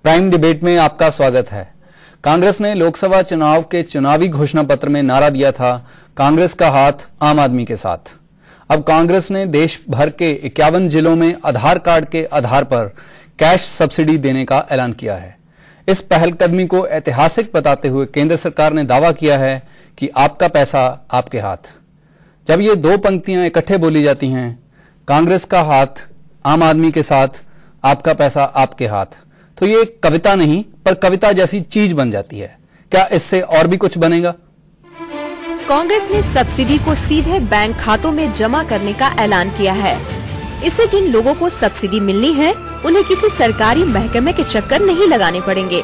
Prime debate में आपका स्वागत है। कांग्रेस ने लोकसभा चुनाव के चुनावी घोषणा पत्र में नारा दिया था, कांग्रेस का हाथ आम आदमी के साथ। अब कांग्रेस ने देश भर के 51 जिलों में आधार कार्ड के आधार पर कैश सब्सिडी देने का ऐलान किया है। इस पहलकदमी को ऐतिहासिक बताते हुए केंद्र सरकार ने दावा किया है कि आपका पैसा आपके हाथ। जब ये दो पंक्तियां इकट्ठे बोली जाती हैं, कांग्रेस का हाथ आम आदमी के साथ, आपका पैसा आपके हाथ, तो ये एक कविता नहीं पर कविता जैसी चीज बन जाती है। क्या इससे और भी कुछ बनेगा? कांग्रेस ने सब्सिडी को सीधे बैंक खातों में जमा करने का ऐलान किया है। इससे जिन लोगों को सब्सिडी मिलनी है, उन्हें किसी सरकारी महकमे के चक्कर नहीं लगाने पड़ेंगे।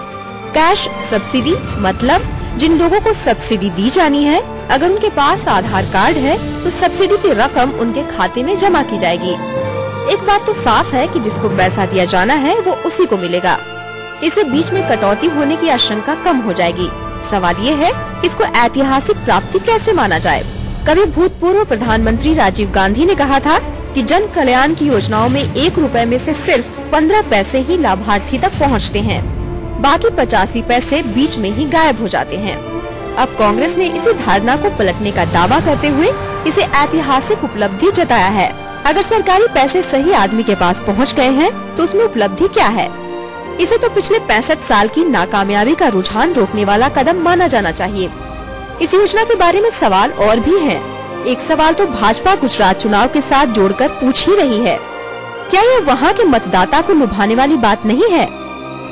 कैश सब्सिडी मतलब जिन लोगों को सब्सिडी दी जानी है, अगर उनके पास आधार कार्ड है तो सब्सिडी की रकम उनके खाते में जमा की जाएगी। एक बात तो साफ है कि जिसको पैसा दिया जाना है वो उसी को मिलेगा। इससे बीच में कटौती होने की आशंका कम हो जाएगी। सवाल ये है, इसको ऐतिहासिक प्राप्ति कैसे माना जाए? कभी भूतपूर्व प्रधानमंत्री राजीव गांधी ने कहा था कि जन कल्याण की योजनाओं में 1 रुपए में से सिर्फ 15 पैसे ही लाभार्थी तक पहुंचते हैं, बाकी 85 पैसे बीच में ही गायब हो जाते हैं। अब कांग्रेस ने इसी धारणा को पलटने का दावा करते हुए इसे ऐतिहासिक उपलब्धि जताया है। अगर सरकारी पैसे सही आदमी के पास पहुंच गए हैं तो उसमें उपलब्धि क्या है? इसे तो पिछले 65 साल की नाकामयाबी का रुझान रोकने वाला कदम माना जाना चाहिए। इस योजना के बारे में सवाल और भी हैं। एक सवाल तो भाजपा गुजरात चुनाव के साथ जोड़कर पूछ ही रही है, क्या ये वहाँ के मतदाता को लुभाने वाली बात नहीं है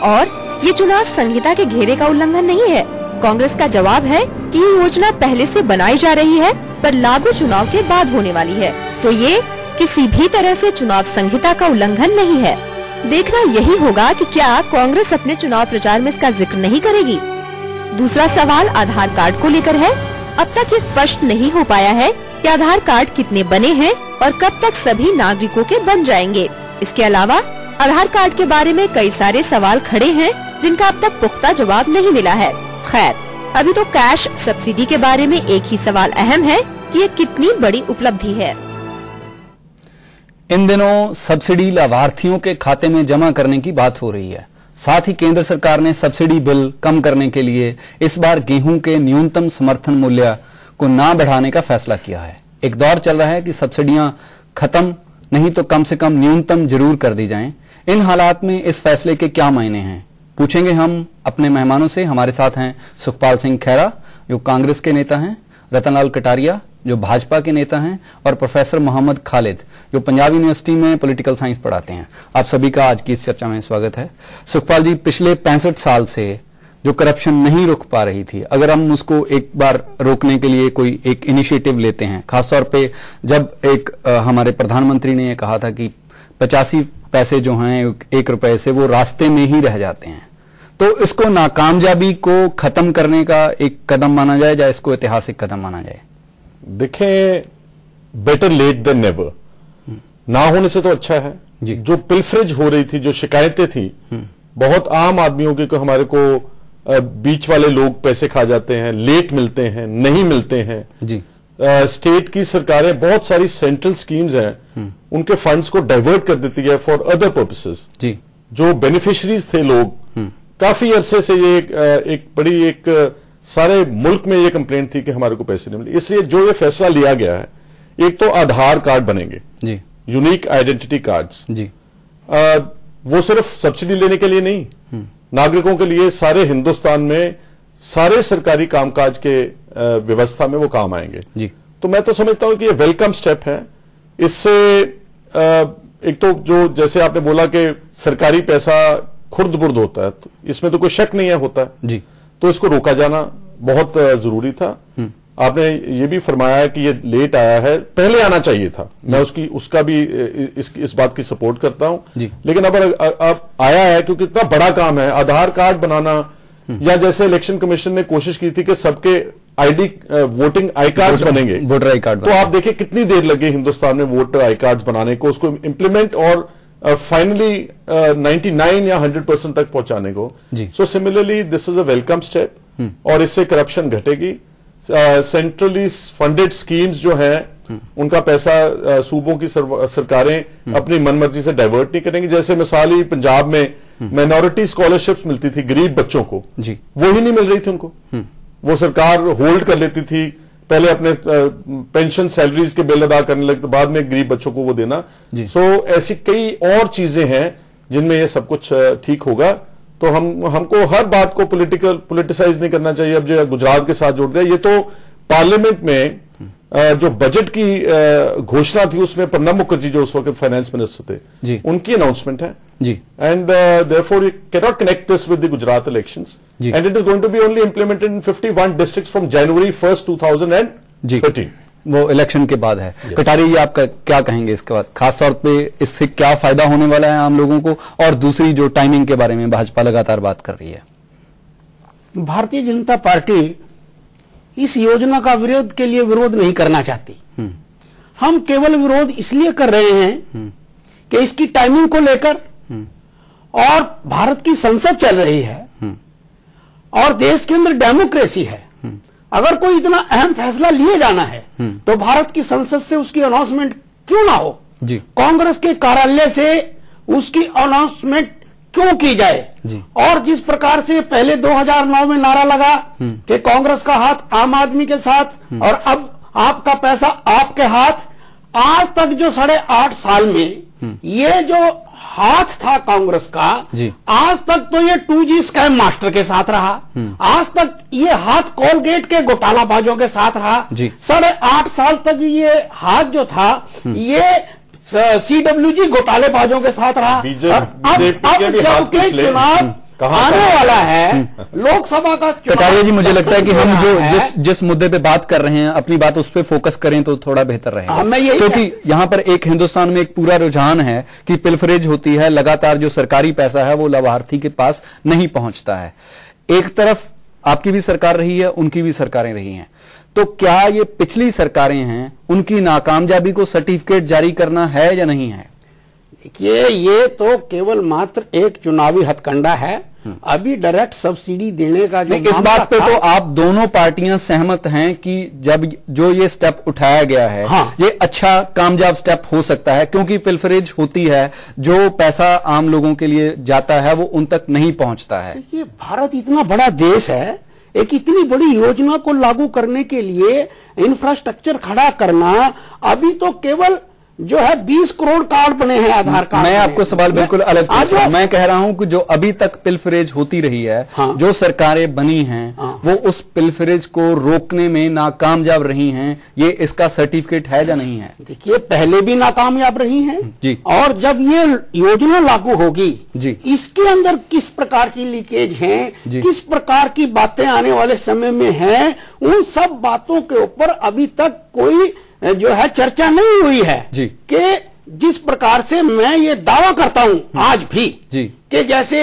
और ये चुनाव संहिता के घेरे का उल्लंघन नहीं है? कांग्रेस का जवाब है कि ये योजना पहले से बनाई जा रही है पर लागू चुनाव के बाद होने वाली है, तो ये किसी भी तरह से चुनाव संहिता का उल्लंघन नहीं है। देखना यही होगा कि क्या कांग्रेस अपने चुनाव प्रचार में इसका जिक्र नहीं करेगी। दूसरा सवाल आधार कार्ड को लेकर है। अब तक ये स्पष्ट नहीं हो पाया है कि आधार कार्ड कितने बने हैं और कब तक सभी नागरिकों के बन जाएंगे। इसके अलावा आधार कार्ड के बारे में कई सारे सवाल खड़े हैं जिनका अब तक पुख्ता जवाब नहीं मिला है। खैर, अभी तो कैश सब्सिडी के बारे में एक ही सवाल अहम है कि ये कितनी बड़ी उपलब्धि है। इन दिनों सब्सिडी लाभार्थियों के खाते में जमा करने की बात हो रही है। साथ ही केंद्र सरकार ने सब्सिडी बिल कम करने के लिए इस बार गेहूं के न्यूनतम समर्थन मूल्य को ना बढ़ाने का फैसला किया है। एक दौर चल रहा है कि सब्सिडियां खत्म नहीं तो कम से कम न्यूनतम जरूर कर दी जाएं। इन हालात में इस फैसले के क्या मायने हैं, पूछेंगे हम अपने मेहमानों से। हमारे साथ हैं सुखपाल सिंह खैरा, जो कांग्रेस के नेता हैं, रतनलाल कटारिया, जो भाजपा के नेता हैं, और प्रोफेसर मोहम्मद खालिद, जो पंजाब यूनिवर्सिटी में पॉलिटिकल साइंस पढ़ाते हैं। आप सभी का आज की इस चर्चा में स्वागत है। सुखपाल जी, पिछले 65 साल से जो करप्शन नहीं रुक पा रही थी, अगर हम उसको एक बार रोकने के लिए कोई एक इनिशिएटिव लेते हैं, खासतौर पे जब हमारे प्रधानमंत्री ने यह कहा था कि 85 पैसे जो हैं 1 रुपए से वो रास्ते में ही रह जाते हैं, तो इसको नाकामयाबी को खत्म करने का एक कदम माना जाए या इसको ऐतिहासिक कदम माना जाए? देखें, बेटर लेट देन नेवर। ना होने से तो अच्छा है जी। जो पिलफरेज हो रही थी, जो शिकायतें थी बहुत आम आदमियों की, को हमारे को बीच वाले लोग पैसे खा जाते हैं, लेट मिलते हैं, नहीं मिलते हैं जी। स्टेट की सरकारें बहुत सारी सेंट्रल स्कीम्स हैं, उनके फंड्स को डाइवर्ट कर देती है फॉर अदर पर्पसेस जी। जो बेनिफिशरीज थे लोग, काफी अरसे से ये एक सारे मुल्क में ये कंप्लेंट थी कि हमारे को पैसे नहीं मिले। इसलिए जो ये फैसला लिया गया है, एक तो आधार कार्ड बनेंगे जी, यूनिक आइडेंटिटी कार्ड्स जी। वो सिर्फ सब्सिडी लेने के लिए नहीं, नागरिकों के लिए सारे हिंदुस्तान में सारे सरकारी कामकाज के व्यवस्था में वो काम आएंगे जी। तो मैं तो समझता हूं कि ये वेलकम स्टेप है। इससे एक तो जो जैसे आपने बोला कि सरकारी पैसा खुर्द बुर्द होता है, तो इसमें तो कोई शक नहीं है होता जी, तो इसको रोका जाना बहुत जरूरी था। आपने ये भी फरमाया कि ये लेट आया है, पहले आना चाहिए था, मैं उसका भी इस बात की सपोर्ट करता हूं, लेकिन अब आया है क्योंकि इतना बड़ा काम है आधार कार्ड बनाना, या जैसे इलेक्शन कमीशन ने कोशिश की थी कि सबके आईडी वोटिंग आई कार्ड्स बनेंगे, वोटर आई कार्ड, तो आप देखिए कितनी देर लगी हिंदुस्तान में वोटर आई कार्ड्स बनाने को, उसको इम्प्लीमेंट और फाइनली 99 या 100% तक पहुंचाने को। So similarly this is a welcome step, और इससे करप्शन घटेगी। सेंट्रली फंडेड स्कीम्स जो हैं उनका पैसा सूबों की सरकारें अपनी मनमर्जी से डाइवर्ट नहीं करेंगी। जैसे मिसाल ही पंजाब में माइनॉरिटी स्कॉलरशिप्स मिलती थी गरीब बच्चों को, जी, वो ही नहीं मिल रही थी उनको। वो सरकार होल्ड कर लेती थी, पहले अपने पेंशन सैलरीज के बिल अदा करने लगते, बाद में गरीब बच्चों को वो देना। सो ऐसी कई और चीजें हैं जिनमें ये सब कुछ ठीक होगा। तो हमको हर बात को पॉलिटिसाइज नहीं करना चाहिए। अब जो गुजरात के साथ जोड़ दिया, ये तो पार्लियामेंट में जो बजट की घोषणा थी उसमें प्रणब मुखर्जी जो उस वक्त फाइनेंस मिनिस्टर थे, उनकी अनाउंसमेंट है जी। And therefore you can not connect this with the Gujarat elections, and it is going to be only implemented in 51 districts from January 1, 2013। वो इलेक्शन के बाद है। कटारिया जी, आपका क्या कहेंगे इसके बाद, खासतौर पे इससे क्या फायदा होने वाला है आम लोगों को, और दूसरी जो टाइमिंग के बारे में भाजपा लगातार बात कर रही है? भारतीय जनता पार्टी इस योजना का विरोध के लिए विरोध नहीं करना चाहती। हम केवल विरोध इसलिए कर रहे हैं कि इसकी टाइमिंग को लेकर, और भारत की संसद चल रही है और देश के अंदर डेमोक्रेसी है। अगर कोई इतना अहम फैसला लिए जाना है तो भारत की संसद से उसकी अनाउंसमेंट क्यों ना हो जी? कांग्रेस के कार्यालय से उसकी अनाउंसमेंट क्यों की जाए जी? और जिस प्रकार से पहले 2009 में नारा लगा कि कांग्रेस का हाथ आम आदमी के साथ और अब आपका पैसा आपके हाथ, आज तक जो 8.5 साल में ये जो हाथ था कांग्रेस का, आज तक तो ये 2G स्कैम मास्टर के साथ रहा, आज तक ये हाथ कोलगेट के घोटालाबाजों के साथ रहा, 8.5 साल तक ये हाथ जो था ये CWG घोटालेबाजों के साथ रहा। अब जबकि चुनाव आने वाला है, लोकसभा का चुनाव। कटारिया जी, मुझे लगता है कि हम जो जिस मुद्दे पे बात कर रहे हैं अपनी बात उस पे फोकस करें तो थोड़ा बेहतर रहेगा, क्योंकि यहाँ पर एक हिंदुस्तान में एक पूरा रुझान है कि पिलफरेज होती है, लगातार जो सरकारी पैसा है वो लाभार्थी के पास नहीं पहुंचता है। एक तरफ आपकी भी सरकार रही है, उनकी भी सरकारें रही हैं, तो क्या ये पिछली सरकारें हैं, उनकी नाकामयाबी को सर्टिफिकेट जारी करना है या नहीं है? देखिए, ये तो केवल मात्र एक चुनावी हथकंडा है। अभी डायरेक्ट सब्सिडी देने का जो इस बात पे तो आप दोनों पार्टियां सहमत हैं कि जब जो ये स्टेप उठाया गया है, ये अच्छा कामयाब स्टेप हो सकता है, क्योंकि पिलफरेज होती है, जो पैसा आम लोगों के लिए जाता है वो उन तक नहीं पहुंचता है। ये भारत इतना बड़ा देश है, एक इतनी बड़ी योजना को लागू करने के लिए इंफ्रास्ट्रक्चर खड़ा करना, अभी तो केवल जो है 20 करोड़ कार्ड बने हैं आधार कार्ड। मैं आपको सवाल बिल्कुल अलग पूछ रहा हूं। मैं कह रहा हूं कि जो अभी तक पिलफरेज होती रही है, जो सरकारें बनी हैं, वो उस पिलफरेज को रोकने में नाकामयाब रही हैं, ये इसका सर्टिफिकेट है या नहीं है? देखिए, पहले भी नाकामयाब रही हैं जी, और जब ये योजना लागू होगी जी, इसके अंदर किस प्रकार की लीकेज है, किस प्रकार की बातें आने वाले समय में हैं, उन सब बातों के ऊपर अभी तक कोई जो है चर्चा नहीं हुई है जी। कि जिस प्रकार से मैं ये दावा करता हूं आज भी जी, कि जैसे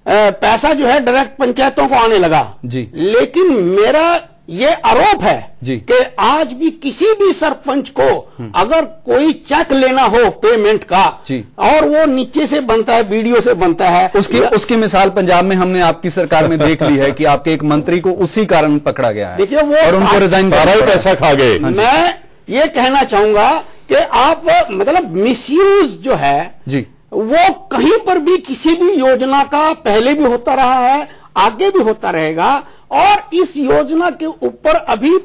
पैसा जो है डायरेक्ट पंचायतों को आने लगा जी, लेकिन मेरा ये आरोप है जी कि आज भी किसी भी सरपंच को अगर कोई चेक लेना हो पेमेंट का जी, और वो नीचे से बनता है, वीडियो से बनता है, उसकी मिसाल पंजाब में हमने आपकी सरकार में देख ली है कि आपके एक मंत्री को उसी कारण पकड़ा गया है। देखिए, वो और उनको रिजाइन सारा ही पैसा खा गए। मैं ये कहना चाहूंगा कि आप मतलब मिसयूज जो है जी, वो कहीं पर भी किसी भी योजना का पहले भी होता रहा है, आगे भी होता रहेगा। और इस योजना के ऊपर अभी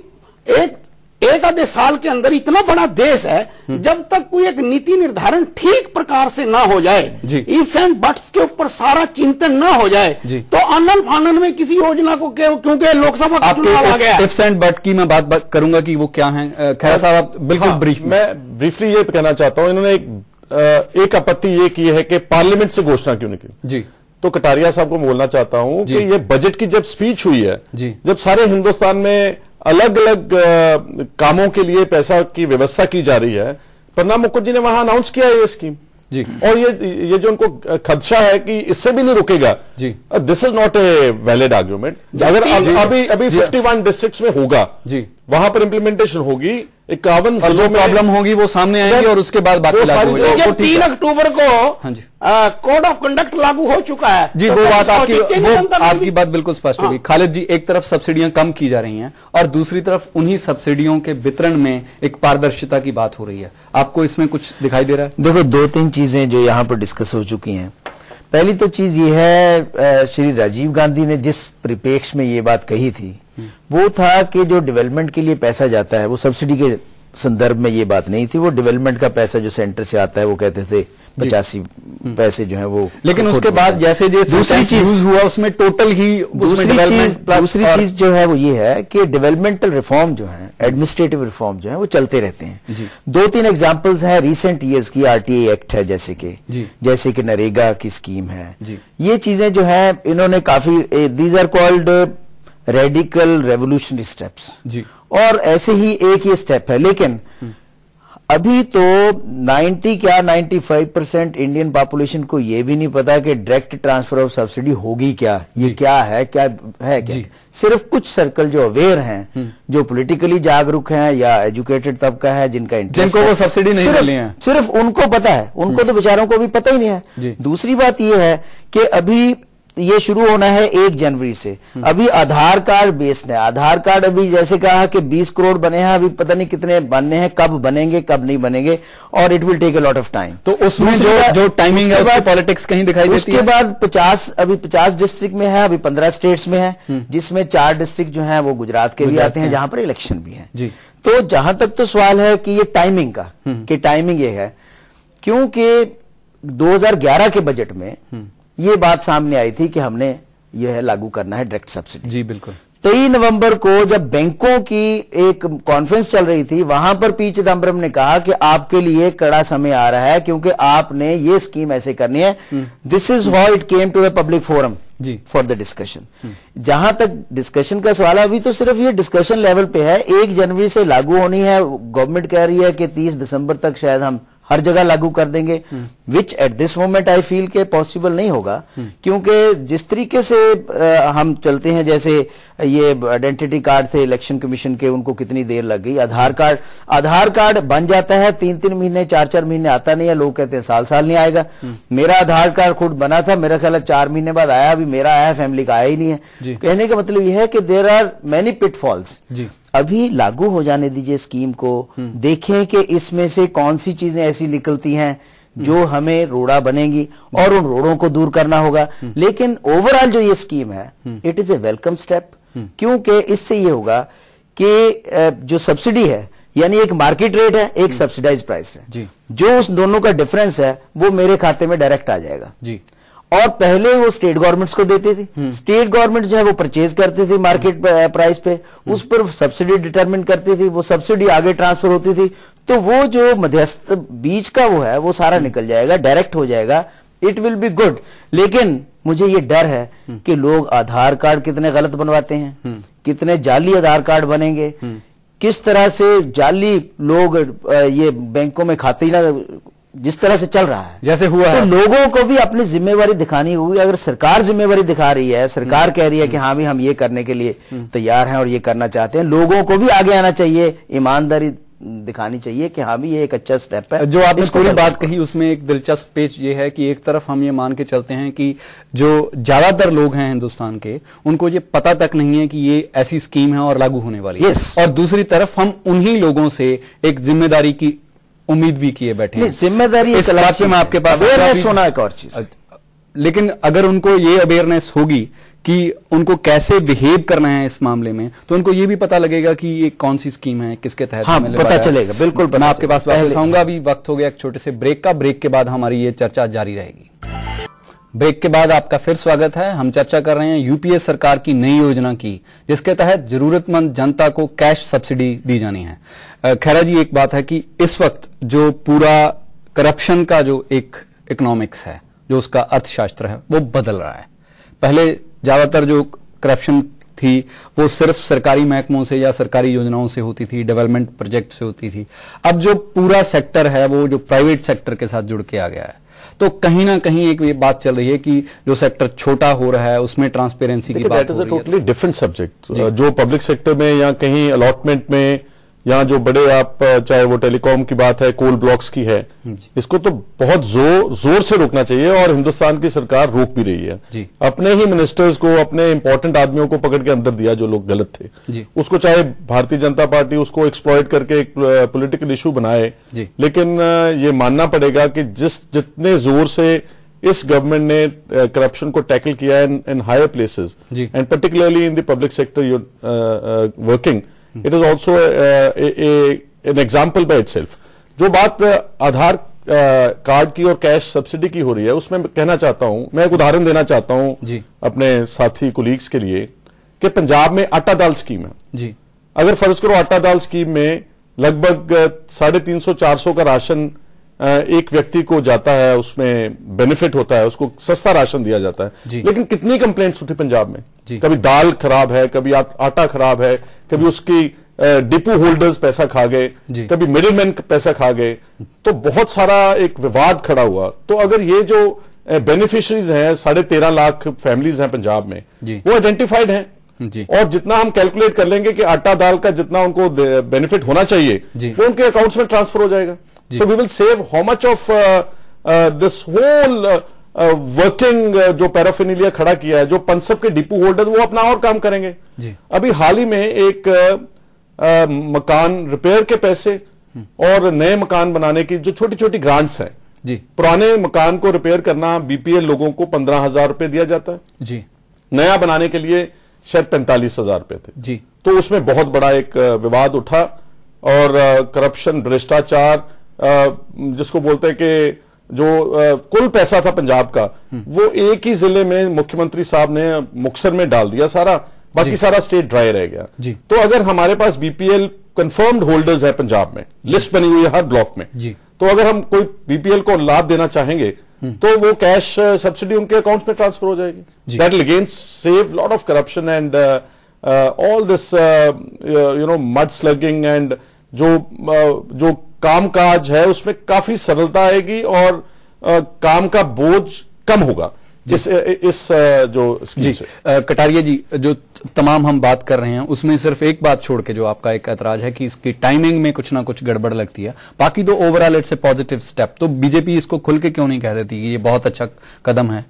एक आधे साल के अंदर इतना बड़ा देश है, जब तक कोई एक नीति निर्धारण ठीक प्रकार से ना हो जाए, इफ्स एंड बट्स के ऊपर सारा चिंतन ना हो जाए, तो आनन फानन में किसी योजना को, क्योंकि लोकसभा का चुनाव आ गया है। इफ्स एंड बट की मैं बात करूंगा कि वो क्या है। खैर साहब, आप बिल्कुल ब्रीफ। मैं ब्रीफली ये कहना चाहता हूं, इन्होंने एक आपत्ति ये की है कि पार्लियामेंट से घोषणा क्यों नहीं की जी। तो कटारिया साहब को बोलना चाहता हूं कि ये बजट की जब स्पीच हुई है, जब सारे हिंदुस्तान में अलग अलग कामों के लिए पैसा की व्यवस्था की जा रही है, प्रणब मुखर्जी ने वहां अनाउंस किया है ये स्कीम जी, और ये जो उनको खदशा है कि इससे भी नहीं रुकेगा जी, this is not a valid argument. अगर अभी 51 डिस्ट्रिक्ट्स में होगा जी, वहां पर इंप्लीमेंटेशन होगी, 51 जो प्रॉब्लम होगी वो सामने आएगी और उसके बाद बात लागू होगी। 3 अक्टूबर को कोड ऑफ कंडक्ट लागू हो चुका है जी, वो बात आपकी बात बिल्कुल स्पष्ट होगी। खालिद जी, एक तरफ सब्सिडियां कम की जा रही हैं और दूसरी तरफ उन्हीं सब्सिडियों के वितरण में एक पारदर्शिता की बात हो रही है, आपको इसमें कुछ दिखाई दे रहा है? देखो, 2-3 चीजें जो यहां पर डिस्कस हो चुकी हैं। पहली तो चीज ये है, श्री राजीव गांधी ने जिस परिप्रेक्ष्य में ये बात कही थी वो था कि जो डेवलपमेंट के लिए पैसा जाता है वो सब्सिडी के संदर्भ में ये बात नहीं थी, वो डेवलपमेंट का पैसा जो सेंटर से आता है वो कहते थे 85 पैसे जो है वो। लेकिन उसके बाद जैसे दूसरी चीज हुआ उसमें टोटल ही दूसरी चीज जो है वो ये है कि डेवलपमेंटल रिफॉर्म जो है, एडमिनिस्ट्रेटिव रिफॉर्म जो है वो चलते रहते हैं। 2-3 एग्जांपल्स हैं रिसेंट ईयर्स की, आरटीए एक्ट है जैसे कि नरेगा की स्कीम है, ये चीजें जो है इन्होंने काफी, these are called radical revolutionary steps जी, और ऐसे ही एक ये स्टेप है। लेकिन अभी तो 95% इंडियन पॉपुलेशन को ये भी नहीं पता कि डायरेक्ट ट्रांसफर ऑफ सब्सिडी होगी क्या, ये क्या है क्या। सिर्फ कुछ सर्कल जो अवेयर हैं, जो पॉलिटिकली जागरूक हैं या एजुकेटेड तबका है जिनका इंटरेस्ट, जिनको वो सब्सिडी नहीं मिली है, सिर्फ उनको पता है, उनको तो बेचारों को भी पता ही नहीं है। दूसरी बात ये है कि अभी ये शुरू होना है 1 जनवरी से, अभी आधार कार्ड बेस्ड है। आधार कार्ड अभी जैसे कहा कि 20 करोड़ बने हैं, अभी पता नहीं कितने बनने हैं, कब बनेंगे कब नहीं बनेंगे, और it will take a lot of time. तो उसमें जो टाइमिंग है उसकी पॉलिटिक्स कहीं दिखाई देती है। उसके बाद 50 डिस्ट्रिक्ट में है, अभी 15 स्टेट्स में है, जिसमें 4 डिस्ट्रिक्ट जो है वो गुजरात के भी आते हैं जहां पर इलेक्शन भी है। तो जहां तक तो सवाल है कि ये टाइमिंग का, कि टाइमिंग ये है क्योंकि 2011 के बजट में ये बात सामने आई थी कि हमने यह लागू करना है डायरेक्ट सब्सिडी। जी बिल्कुल। 23 नवंबर को जब बैंकों की एक कॉन्फ्रेंस चल रही थी, वहां पर पी चिदम्बरम ने कहा कि आपके लिए कड़ा समय आ रहा है क्योंकि आपने ये स्कीम ऐसे करनी है। This is how it came to the public forum for the discussion. जहां तक डिस्कशन का सवाल है, अभी तो सिर्फ ये डिस्कशन लेवल पे है। 1 जनवरी से लागू होनी है, गवर्नमेंट कह रही है कि 30 दिसंबर तक शायद हम हर जगह लागू कर देंगे, which at this moment I feel के पॉसिबल नहीं होगा, क्योंकि जिस तरीके से हम चलते हैं, जैसे ये आइडेंटिटी कार्ड थे इलेक्शन कमीशन के, उनको कितनी देर लग गई। आधार कार्ड बन जाता है 3-3 महीने 4-4 महीने आता नहीं है, लोग कहते हैं साल नहीं आएगा। मेरा आधार कार्ड खुद बना था, मेरा ख्याल है 4 महीने बाद आया, अभी मेरा आया, फैमिली का आया ही नहीं है। कहने का मतलब यह है कि देयर आर मेनी पिटफॉल्स। अभी लागू हो जाने दीजिए स्कीम को, देखें कि इसमें से कौन सी चीजें ऐसी निकलती हैं जो हमें रोड़ा बनेगी और उन रोड़ों को दूर करना होगा। लेकिन ओवरऑल जो ये स्कीम है, it is a welcome step, क्योंकि इससे ये होगा कि जो सब्सिडी है, यानी एक मार्केट रेट है, एक सब्सिडाइज प्राइस है, जो उस दोनों का डिफरेंस है वो मेरे खाते में डायरेक्ट आ जाएगा। और पहले वो स्टेट गवर्नमेंट्स को देती थी, स्टेट गवर्नमेंट जो है वो परचेज करती थी मार्केट प्राइस पे, उस पर सब्सिडी डिटरमिन करती थी, वो सब्सिडी आगे ट्रांसफर होती थी। तो वो जो मध्यस्थ बीच का वो है वो सारा निकल जाएगा, डायरेक्ट हो जाएगा, इट विल बी गुड। लेकिन मुझे ये डर है कि लोग आधार कार्ड कितने गलत बनवाते हैं, कितने जाली आधार कार्ड बनेंगे, किस तरह से जाली लोग ये बैंकों में खाते ही ना, जिस तरह से चल रहा है जैसे हुआ तो है। लोगों को भी अपनी जिम्मेवारी दिखानी होगी। अगर सरकार जिम्मेवारी दिखा रही है, सरकार कह रही है कि हाँ भी हम ये करने के लिए तैयार हैं और ये करना चाहते हैं, लोगों को भी आगे आना चाहिए, ईमानदारी दिखानी चाहिए कि हाँ भी ये एक अच्छा स्टेप है। जो आपने पूरी बात कही उसमें एक दिलचस्प पेच ये है कि एक तरफ हम ये मान के चलते हैं कि जो ज्यादातर लोग हैं हिंदुस्तान के, उनको ये पता तक नहीं है कि ये ऐसी स्कीम है और लागू होने वाली है, और दूसरी तरफ हम उन्हीं लोगों से एक जिम्मेदारी की उम्मीद भी किए बैठे हैं। जिम्मेदारी इस बात में आपके पास अवेयरनेस होना एक और चीज, लेकिन अगर उनको ये अवेयरनेस होगी कि उनको कैसे बिहेव करना है इस मामले में, तो उनको ये भी पता लगेगा कि ये कौन सी स्कीम है, किसके तहत पता चलेगा। बिल्कुल मैं आपके पास वापस आऊंगा। अभी वक्त हो गया एक छोटे से ब्रेक का। ब्रेक के बाद हमारी ये चर्चा जारी रहेगी। ब्रेक के बाद आपका फिर स्वागत है। हम चर्चा कर रहे हैं यूपीए सरकार की नई योजना की, जिसके तहत जरूरतमंद जनता को कैश सब्सिडी दी जानी है। खैरा जी, एक बात है कि इस वक्त जो पूरा करप्शन का जो एक इकोनॉमिक्स है, जो उसका अर्थशास्त्र है, वो बदल रहा है। पहले ज्यादातर जो करप्शन थी वो सिर्फ सरकारी महकमों से या सरकारी योजनाओं से होती थी, डेवलपमेंट प्रोजेक्ट से होती थी। अब जो पूरा सेक्टर है वो जो प्राइवेट सेक्टर के साथ जुड़ के आ गया है, तो कहीं ना कहीं एक ये बात चल रही है कि जो सेक्टर छोटा हो रहा है उसमें ट्रांसपेरेंसी की बात हो रही है। Totally different subject. जो पब्लिक सेक्टर में या कहीं अलॉटमेंट में या जो बड़े आप चाहे वो टेलीकॉम की बात है, कोल ब्लॉक्स की है, इसको तो बहुत जोर से रोकना चाहिए और हिंदुस्तान की सरकार रोक भी रही है। अपने ही मिनिस्टर्स को, अपने इंपॉर्टेंट आदमियों को पकड़ के अंदर दिया जो लोग गलत थे, उसको चाहे भारतीय जनता पार्टी उसको एक्सप्लॉइट करके एक पॉलिटिकल इशू बनाए, लेकिन ये मानना पड़ेगा कि जितने जोर से इस गवर्नमेंट ने करप्शन को टैकल किया है in higher places and particularly in the public sector working, it is also an example by itself. जो बात आधार कार्ड की और कैश सब्सिडी की हो रही है, उसमें कहना चाहता हूं, मैं एक उदाहरण देना चाहता हूं अपने साथी कोलीग्स के लिए कि पंजाब में आटा दाल स्कीम है जी। अगर फर्ज करो आटा दाल स्कीम में लगभग 350-400 का राशन एक व्यक्ति को जाता है, उसमें बेनिफिट होता है, उसको सस्ता राशन दिया जाता है, लेकिन कितनी कंप्लेंट्स उठी पंजाब में, कभी दाल खराब है, कभी आटा खराब है, कभी उसकी डिपो होल्डर्स पैसा खा गए, कभी मिडिलमैन पैसा खा गए, तो बहुत सारा एक विवाद खड़ा हुआ। तो अगर ये जो बेनिफिशरीज हैं 13.5 लाख फैमिलीज हैं पंजाब में, वो आइडेंटिफाइड हैं और जितना हम कैलकुलेट कर लेंगे कि आटा दाल का जितना उनको बेनिफिट होना चाहिए वो उनके अकाउंट्स में ट्रांसफर हो जाएगा। So we will save how much of this whole working जो पैराफिनिलिया खड़ा किया है, जो पंसब के डिपो होल्डर वो अपना और काम करेंगे। अभी हाल ही में एक मकान रिपेयर के पैसे और नए मकान बनाने की जो छोटी छोटी ग्रांट्स हैं जी, पुराने मकान को रिपेयर करना बीपीएल लोगों को 15,000 रुपए दिया जाता है जी, नया बनाने के लिए शायद 45,000 रुपए थे जी। तो उसमें बहुत बड़ा एक विवाद उठा और करप्शन, भ्रष्टाचार जिसको बोलते हैं कि जो कुल पैसा था पंजाब का वो एक ही जिले में मुख्यमंत्री साहब ने मुक्तसर में डाल दिया सारा, बाकी सारा स्टेट ड्राई रह गया जी। तो अगर हमारे पास बीपीएल कंफर्म्ड होल्डर्स है पंजाब में, लिस्ट बनी हुई है हर ब्लॉक में जी, तो अगर हम कोई बीपीएल को लाभ देना चाहेंगे तो वो कैश सब्सिडी उनके अकाउंट्स में ट्रांसफर हो जाएगी। That will again save lot of corruption and all this mud स्लगिंग and जो कामकाज है उसमें काफी सरलता आएगी और काम का बोझ कम होगा इस जो स्कीम से। कटारिया जी, जो तमाम हम बात कर रहे हैं उसमें सिर्फ एक बात छोड़ के जो आपका एक ऐतराज है कि इसकी टाइमिंग में कुछ ना कुछ गड़बड़ लगती है, बाकी तो overall it's a positive step. तो बीजेपी इसको खुल के क्यों नहीं कह देती कि ये बहुत अच्छा कदम है?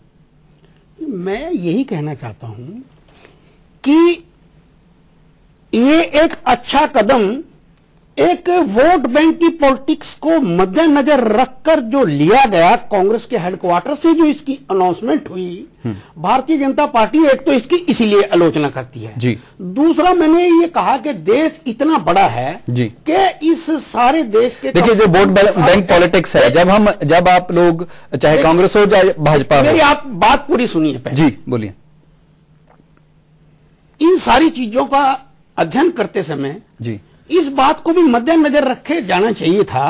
मैं यही कहना चाहता हूं कि ये एक अच्छा कदम एक वोट बैंक की पॉलिटिक्स को मद्देनजर रखकर जो लिया गया, कांग्रेस के हेडक्वार्टर से जो इसकी अनाउंसमेंट हुई, भारतीय जनता पार्टी एक तो इसकी इसीलिए आलोचना करती है जी। दूसरा, मैंने ये कहा कि देश इतना बड़ा है जी कि इस सारे देश के, देखिए जो वोट बैंक पॉलिटिक्स है, जब आप लोग चाहे कांग्रेस हो चाहे भाजपा हो, मेरी आप बात पूरी सुनिए पहले जी, बोलिए। इन सारी चीजों का अध्ययन करते समय जी इस बात को भी मद्देनजर रखे जाना चाहिए था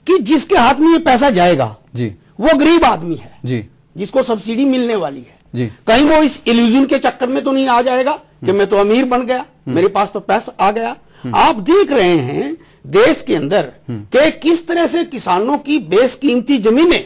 कि जिसके हाथ में ये पैसा जाएगा जी वो गरीब आदमी है जी, जिसको सब्सिडी मिलने वाली है जी। कहीं वो इस इल्यूजन के चक्कर में तो नहीं आ जाएगा कि मैं तो अमीर बन गया, मेरे पास तो पैसा आ गया। आप देख रहे हैं देश के अंदर कि किस तरह से किसानों की बेशकीमती जमीनें,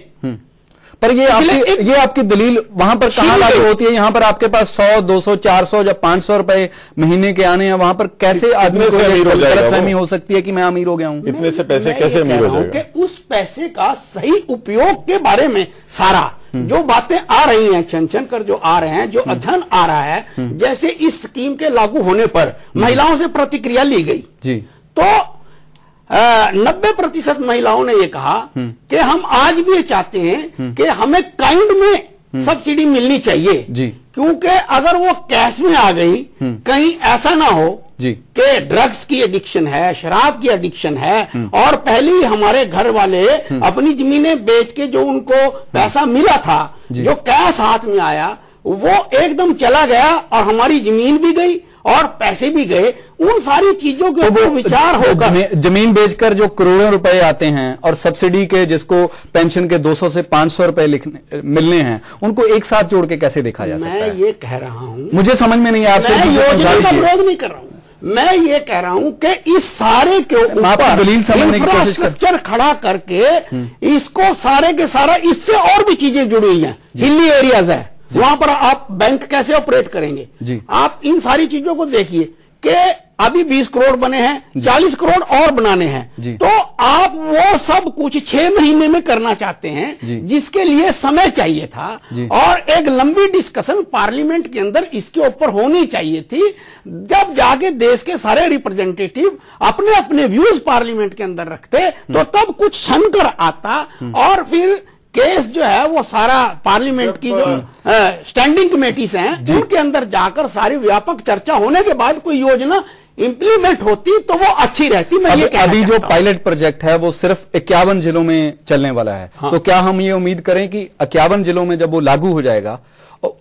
पर ये आपकी दलील वहां पर कहां लागू होती है? यहाँ पर आपके पास 100, 200, 400 या 500 रुपए महीने के आने हैं, वहां पर कैसे आदमी को गलतफहमी हो सकती है कि मैं अमीर हो गया हूं? इतने से पैसे कैसे अमीर हो जाएगा? उस पैसे का सही उपयोग के बारे में सारा जो बातें आ रही हैं, छन कर जो आ रहे हैं, जो अध्ययन आ रहा है, जैसे इस स्कीम के लागू होने पर महिलाओं से प्रतिक्रिया ली गई जी, तो 90% महिलाओं ने ये कहा कि हम आज भी ये चाहते हैं कि हमें काइंड में सब्सिडी मिलनी चाहिए जी, क्योंकि अगर वो कैश में आ गई, कहीं ऐसा ना हो जी कि ड्रग्स की एडिक्शन है, शराब की एडिक्शन है, और पहले ही हमारे घर वाले अपनी जमीनें बेच के जो उनको पैसा मिला था, जो कैश हाथ में आया, वो एकदम चला गया और हमारी जमीन भी गई और पैसे भी गए। उन सारी चीजों के ऊपर विचार होगा। जमीन बेचकर जो करोड़ों रुपए आते हैं और सब्सिडी के जिसको पेंशन के 200 से 500 रुपए मिलने हैं, उनको एक साथ जोड़ के कैसे देखा जा सकता है? मैं ये कह रहा हूं, मुझे समझ में नहीं आया। मैं योजना का विरोध नहीं कर रहा हूं, मैं ये कह रहा हूं कि इस सारे के ऊपर दलील समझने की कोशिश इंफ्रास्ट्रक्चर खड़ा करके इसको सारे के सारा, इससे और भी चीजें जुड़ी हुई हैं, हिली एरियाज है, वहां पर आप बैंक कैसे ऑपरेट करेंगे जी? आप इन सारी चीजों को देखिए कि अभी 20 करोड़ बने हैं, 40 करोड़ और बनाने हैं, तो आप वो सब कुछ 6 महीने में करना चाहते हैं, जिसके लिए समय चाहिए था और एक लंबी डिस्कशन पार्लियामेंट के अंदर इसके ऊपर होनी चाहिए थी। जब जाके देश के सारे रिप्रेजेंटेटिव अपने अपने व्यूज पार्लियामेंट के अंदर रखते तो तब कुछ छन कर आता और फिर केस जो है वो सारा पार्लियामेंट की जो स्टैंडिंग कमेटीज हैं उनके अंदर जाकर सारी व्यापक चर्चा होने के बाद कोई योजना इंप्लीमेंट होती तो वो अच्छी रहती। मैं ये अभी जो पायलट प्रोजेक्ट है वो सिर्फ 51 जिलों में चलने वाला है। हाँ। तो क्या हम ये उम्मीद करें कि 51 जिलों में जब वो लागू हो जाएगा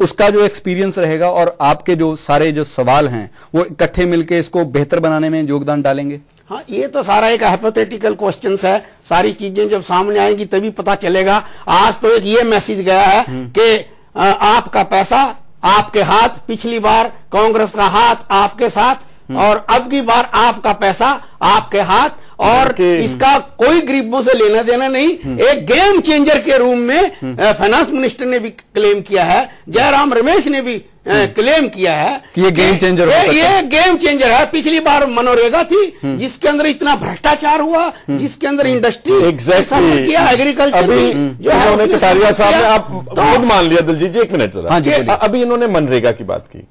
उसका जो एक्सपीरियंस रहेगा और आपके जो सारे जो सवाल हैं वो इकट्ठे मिलकर इसको बेहतर बनाने में योगदान डालेंगे? हाँ, ये तो सारा एक हाइपोथेटिकल क्वेश्चंस है। सारी चीजें जब सामने आएंगी तभी पता चलेगा। आज तो एक ये मैसेज गया है कि आपका पैसा आपके हाथ, पिछली बार कांग्रेस का हाथ आपके साथ और अब की बार आपका पैसा आपके हाथ, और इसका कोई गरीबों से लेना देना नहीं। एक गेम चेंजर के रूप में फाइनेंस मिनिस्टर ने भी क्लेम किया है, जयराम रमेश ने भी क्लेम किया है कि ये गेम चेंजर ये गेम चेंजर है। पिछली बार मनोरेगा थी जिसके अंदर इतना भ्रष्टाचार हुआ, जिसके अंदर इंडस्ट्री किया, एग्रीकल्चर जो है उन्होंने कटारिया साहब ने आप खुद मान लिया। दिलजीत जी एक मिनट जरा, अभी इन्होंने मनरेगा की बात की।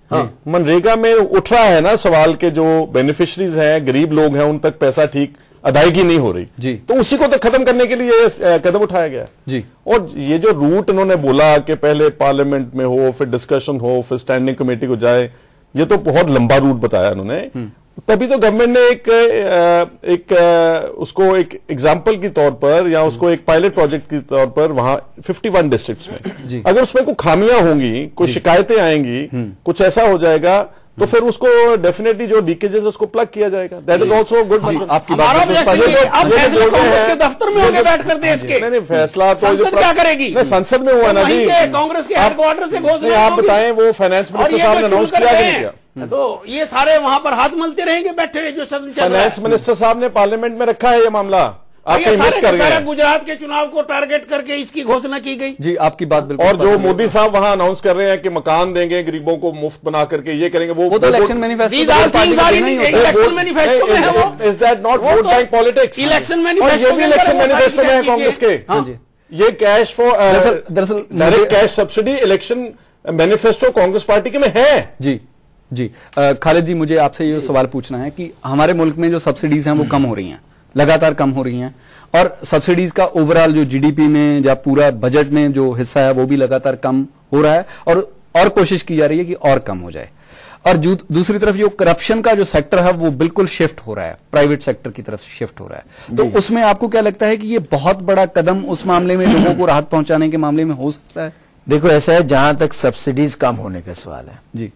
मनरेगा में उठ रहा है ना सवाल के जो बेनिफिशरीज हैं, गरीब लोग हैं, उन तक पैसा ठीक अदायगी नहीं हो रही जी, तो उसी को तो खत्म करने के लिए कदम उठाया गया जी। और ये जो रूट इन्होंने बोला कि पहले पार्लियामेंट में हो, फिर डिस्कशन हो, फिर स्टैंडिंग कमेटी को जाए, ये तो बहुत लंबा रूट बताया उन्होंने। तभी तो गवर्नमेंट ने उसको एक एग्जाम्पल के तौर पर या उसको एक पायलट प्रोजेक्ट के तौर पर वहां 51 डिस्ट्रिक्ट्स में अगर उसमें कोई खामियां होंगी, कोई शिकायतें आएंगी, कुछ ऐसा हो जाएगा तो फिर उसको डेफिनेटली जो लीकेजेस उसको प्लग किया जाएगा। That is also good. आपकी बात के दफ्तर में होंगे बैठ कर देश के नहीं फैसला तो संसद क्या करेगी? संसद में हुआ ना जी, कांग्रेस के हेडक्वार्टर से घोषणा। आप बताएं वो फाइनेंस मिनिस्टर साहब ने अनाउंस किया कि नहीं किया? तो ये सारे वहां पर हाथ मलते रहेंगे बैठे जो सदन चल रहा है। फाइनेंस मिनिस्टर साहब ने पार्लियामेंट में रखा है ये मामला। सारे गुजरात के चुनाव को टारगेट करके इसकी घोषणा की गई जी। आपकी बात बिल्कुल। और जो मोदी साहब वहां अनाउंस कर रहे हैं कि मकान देंगे गरीबों को मुफ्त बना करके, ये करेंगे, वो तो इलेक्शन मैनिफेस्टो में है। वो is that not vote bank politics? Election manifesto, ये भी इलेक्शन मैनिफेस्टो में है कांग्रेस के। ये कैश फॉर दरअसल direct cash subsidy election manifesto Congress party के में है जी जी। खालिद जी, मुझे आपसे ये सवाल पूछना है कि हमारे मुल्क में जो सब्सिडीज हैं वो कम हो रही हैं, लगातार कम हो रही हैं, और सब्सिडीज का ओवरऑल जो जीडीपी में या पूरा बजट में जो हिस्सा है वो भी लगातार कम हो रहा है, और कोशिश की जा रही है कि और कम हो जाए। और दूसरी तरफ जो करप्शन का जो सेक्टर है वो बिल्कुल शिफ्ट हो रहा है, प्राइवेट सेक्टर की तरफ शिफ्ट हो रहा है। तो उसमें आपको क्या लगता है कि ये बहुत बड़ा कदम उस मामले में लोगों को राहत पहुंचाने के मामले में हो सकता है? देखो ऐसा है, जहां तक सब्सिडीज कम होने का सवाल है जी,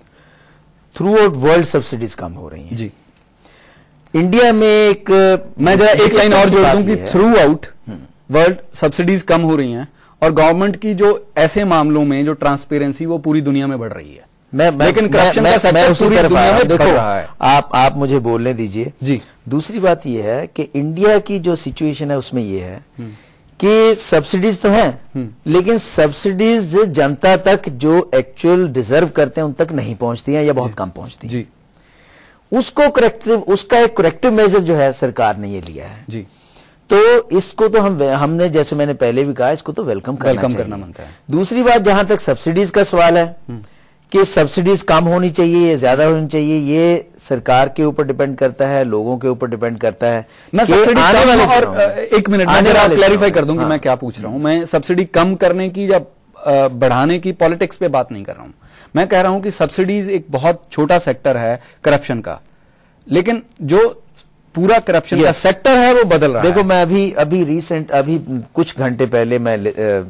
थ्रू आउट वर्ल्ड सब्सिडीज कम हो रही हैं जी। इंडिया में मैं जरा एक लाइन और जोड़ दूं कि थ्रू आउट वर्ल्ड सब्सिडीज कम हो रही हैं और गवर्नमेंट की जो ऐसे मामलों में जो ट्रांसपेरेंसी वो पूरी दुनिया में बढ़ रही है। लेकिन करप्शन का सेक्टर पूरी दुनिया में बढ़ रहा है। आप मुझे बोलने दीजिए जी। दूसरी बात यह है कि इंडिया की जो सिचुएशन है उसमें यह है कि सब्सिडीज तो हैं, लेकिन सब्सिडीज जनता तक जो एक्चुअल डिजर्व करते हैं उन तक नहीं पहुंचती हैं या बहुत कम पहुंचती हैं। उसका एक करेक्टिव मेजर जो है सरकार ने ये लिया है जी। तो इसको तो हमने जैसे मैंने पहले भी कहा, इसको तो वेलकम करना बनता है। दूसरी बात, जहां तक सब्सिडीज का सवाल है कि सब्सिडीज कम होनी चाहिए या ज्यादा होनी चाहिए, ये सरकार के ऊपर डिपेंड करता है, लोगों के ऊपर डिपेंड करता है। मैं सब्सिडी और एक मिनट में क्लैरिफाई कर दूं कि मैं क्या पूछ रहा हूं। मैं सब्सिडी कम करने की या बढ़ाने की पॉलिटिक्स पे बात नहीं कर रहा हूं। मैं कह रहा हूं कि सब्सिडीज एक बहुत छोटा सेक्टर है करप्शन का, लेकिन जो पूरा करप्शन का सेक्टर है वो बदल रहा है। देखो मैं अभी कुछ घंटे पहले मैं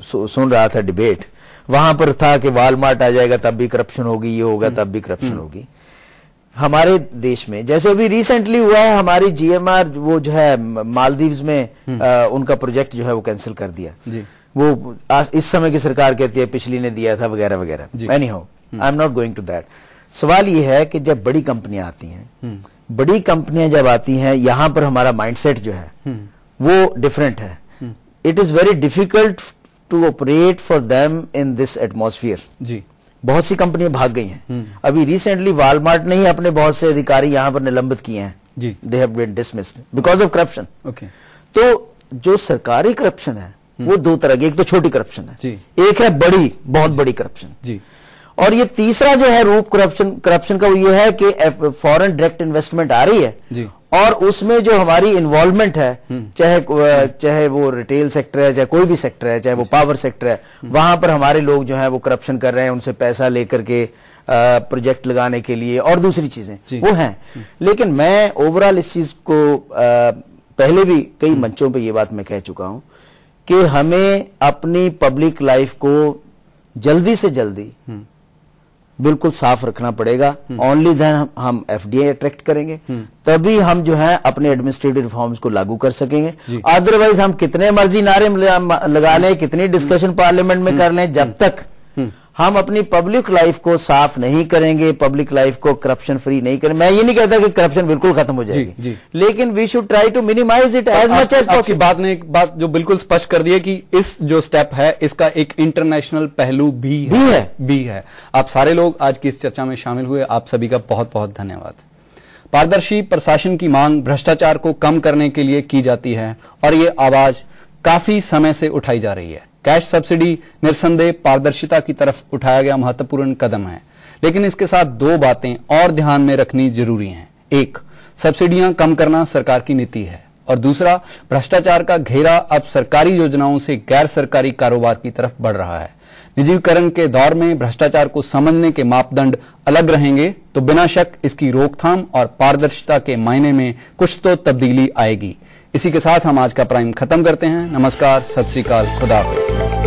सुन रहा था डिबेट, वहां पर था कि वॉलमार्ट आ जाएगा तब भी करप्शन होगी, ये होगा तब भी करप्शन होगी। हमारे देश में जैसे अभी रिसेंटली हुआ है, हमारी जीएमआर वो जो है मालदीव्स में उनका प्रोजेक्ट जो है वो कैंसिल कर दिया जी। वो इस समय की सरकार कहती है पिछली ने दिया था वगैरह वगैरह। Anyhow I am not going to that. सवाल यह है कि जब बड़ी कंपनियां आती हैं, बड़ी कंपनियां जब आती हैं, यहां पर हमारा माइंडसेट जो है वो डिफरेंट है। It is very difficult to operate for them in this atmosphere जी। बहुत सी कंपनियां भाग गई हैं। अभी रिसेंटली वॉलमार्ट ने ही अपने बहुत से अधिकारी यहां पर निलंबित किए हैं जी। They have been dismissed because of corruption. तो जो सरकारी करप्शन है वो दो तरह की, एक तो छोटी करप्शन है जी, एक है बड़ी, बहुत बड़ी करप्शन जी, और ये तीसरा जो है रूप करप्शन का वो ये है कि फॉरेन डायरेक्ट इन्वेस्टमेंट आ रही है जी, और उसमें जो हमारी इन्वॉल्वमेंट है, चाहे वो रिटेल सेक्टर है, चाहे कोई भी सेक्टर है, चाहे वो पावर सेक्टर है, वहां पर हमारे लोग जो है वो करप्शन कर रहे हैं, उनसे पैसा लेकर के प्रोजेक्ट लगाने के लिए और दूसरी चीजें वो हैं। लेकिन मैं ओवरऑल इस चीज को पहले भी कई मंचों पे ये बात मैं कह चुका हूं कि हमें अपनी पब्लिक लाइफ को जल्दी से जल्दी बिल्कुल साफ रखना पड़ेगा। ओनली देन हम एफडीआई अट्रैक्ट करेंगे, तभी हम जो है अपने एडमिनिस्ट्रेटिव रिफॉर्म्स को लागू कर सकेंगे। अदरवाइज हम कितने मर्जी नारे लगा लें, कितनी डिस्कशन पार्लियामेंट में कर लें, जब तक हम अपनी पब्लिक लाइफ को साफ नहीं करेंगे, पब्लिक लाइफ को करप्शन फ्री नहीं करेंगे, मैं ये नहीं कहता कि करप्शन बिल्कुल खत्म हो जाएगी, लेकिन we should try to minimise it as much as possible. बात ने एक बात जो बिल्कुल स्पष्ट कर दी है कि इस जो स्टेप है इसका एक इंटरनेशनल पहलू भी है। आप सारे लोग आज की इस चर्चा में शामिल हुए, आप सभी का बहुत बहुत धन्यवाद। पारदर्शी प्रशासन की मांग भ्रष्टाचार को कम करने के लिए की जाती है और ये आवाज काफी समय से उठाई जा रही है। कैश सब्सिडी निरसंदेह पारदर्शिता की तरफ उठाया गया महत्वपूर्ण कदम है, लेकिन इसके साथ दो बातें और ध्यान में रखनी जरूरी हैं। एक, सब्सिडियां कम करना सरकार की नीति है, और दूसरा, भ्रष्टाचार का घेरा अब सरकारी योजनाओं से गैर सरकारी कारोबार की तरफ बढ़ रहा है। निजीकरण के दौर में भ्रष्टाचार को समझने के मापदंड अलग रहेंगे तो बिना शक इसकी रोकथाम और पारदर्शिता के मायने में कुछ तो तब्दीली आएगी। इसी के साथ हम आज का प्राइम खत्म करते हैं। नमस्कार, सत श्री अकाल, खुदा हाफिज।